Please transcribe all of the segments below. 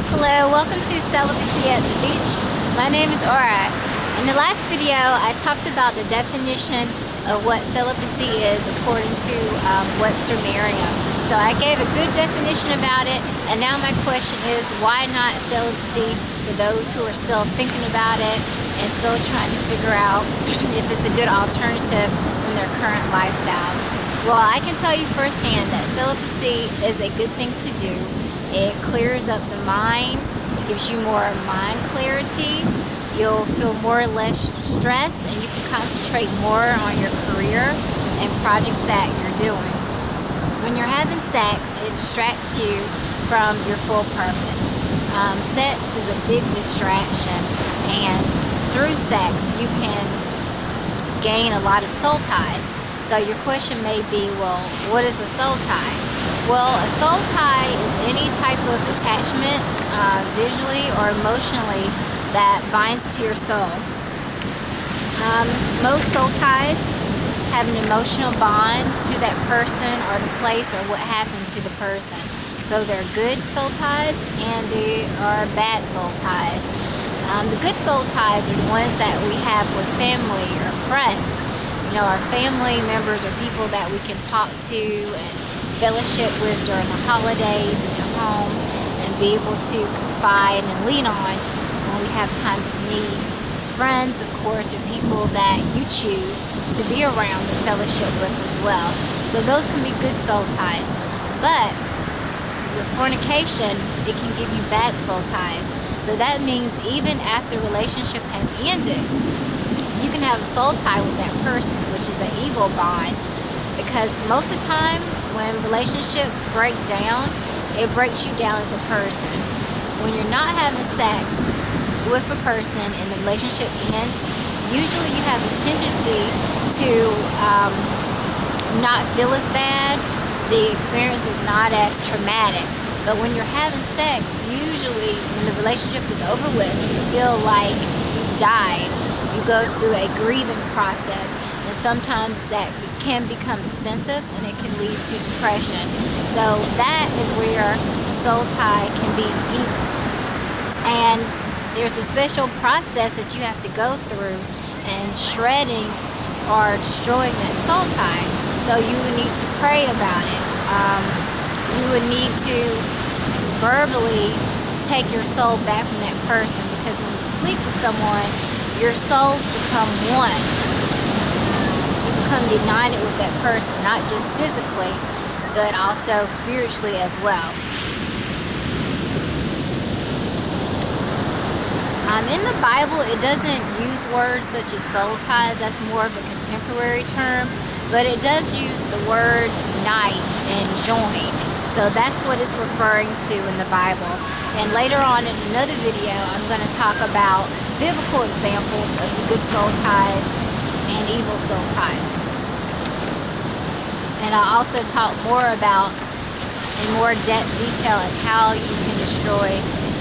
Hello, welcome to Celibacy at the Beach. My name is Aura. In the last video, I talked about the definition of what celibacy is according to Webster Merriam. So I gave a good definition about it, and now my question is, why not celibacy for those who are still thinking about it and still trying to figure out if it's a good alternative from their current lifestyle? Well, I can tell you firsthand that celibacy is a good thing to do. It clears up the mind. It gives you more mind clarity. You'll feel more or less stress, and you can concentrate more on your career and projects that you're doing. When you're having sex, it distracts you from your full purpose. Sex is a big distraction, and through sex, you can gain a lot of soul ties. So your question may be, well, what is a soul tie? Well, a soul tie is any type of attachment, visually or emotionally, that binds to your soul. Most soul ties have an emotional bond to that person or the place or what happened to the person. So they're good soul ties and they are bad soul ties. The good soul ties are the ones that we have with family or friends. You know, our family members are people that we can talk to and fellowship with during the holidays and at home, and be able to confide and lean on when we have times of need. Friends, of course, are people that you choose to be around and fellowship with as well. So those can be good soul ties. But with fornication, it can give you bad soul ties. So that means even after the relationship has ended, you can have a soul tie with that person, which is an evil bond. Because most of the time, when relationships break down, it breaks you down as a person. When you're not having sex with a person and the relationship ends, usually you have a tendency to not feel as bad. The experience is not as traumatic. But when you're having sex, usually when the relationship is over with, you feel like you've died. You go through a grieving process, and sometimes that can become extensive and it can lead to depression. So that is where the soul tie can be evil. And there's a special process that you have to go through in shredding or destroying that soul tie. So you would need to pray about it. You would need to verbally take your soul back from that person, because when you sleep with someone, your souls become one. You become united with that person, not just physically, but also spiritually as well. In the Bible, it doesn't use words such as soul ties. That's more of a contemporary term, but it does use the word unite and join. So that's what it's referring to in the Bible. And later on in another video, I'm going to talk about biblical examples of the good soul ties and evil soul ties. And I'll also talk more about, in more depth detail, on how you can destroy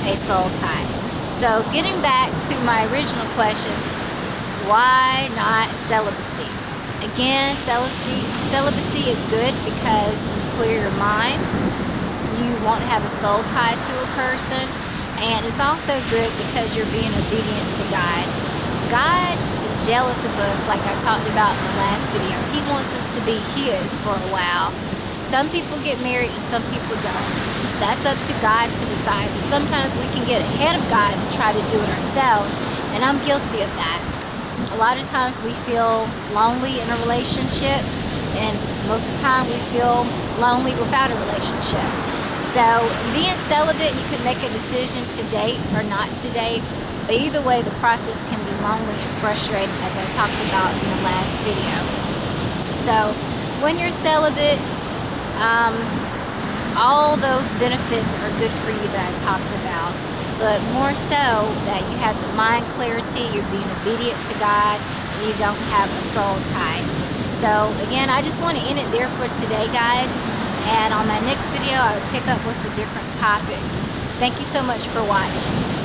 a soul tie. So getting back to my original question, why not celibacy? Again, celibacy is good because you clear your mind. You won't have a soul tie to a person. And it's also good because you're being obedient to God. God is jealous of us, like I talked about in the last video. He wants us to be His for a while. Some people get married and some people don't. That's up to God to decide. But sometimes we can get ahead of God and try to do it ourselves. And I'm guilty of that. A lot of times we feel lonely in a relationship, and most of the time we feel lonely without a relationship. So being celibate, you can make a decision to date or not to date, but either way the process can be lonely and frustrating, as I talked about in the last video. So when you're celibate, all those benefits are good for you that I talked about, but more so that you have the mind clarity, you're being obedient to God, and you don't have a soul tie. So again, I just want to end it there for today, guys. And on my next video, I will pick up with a different topic. Thank you so much for watching.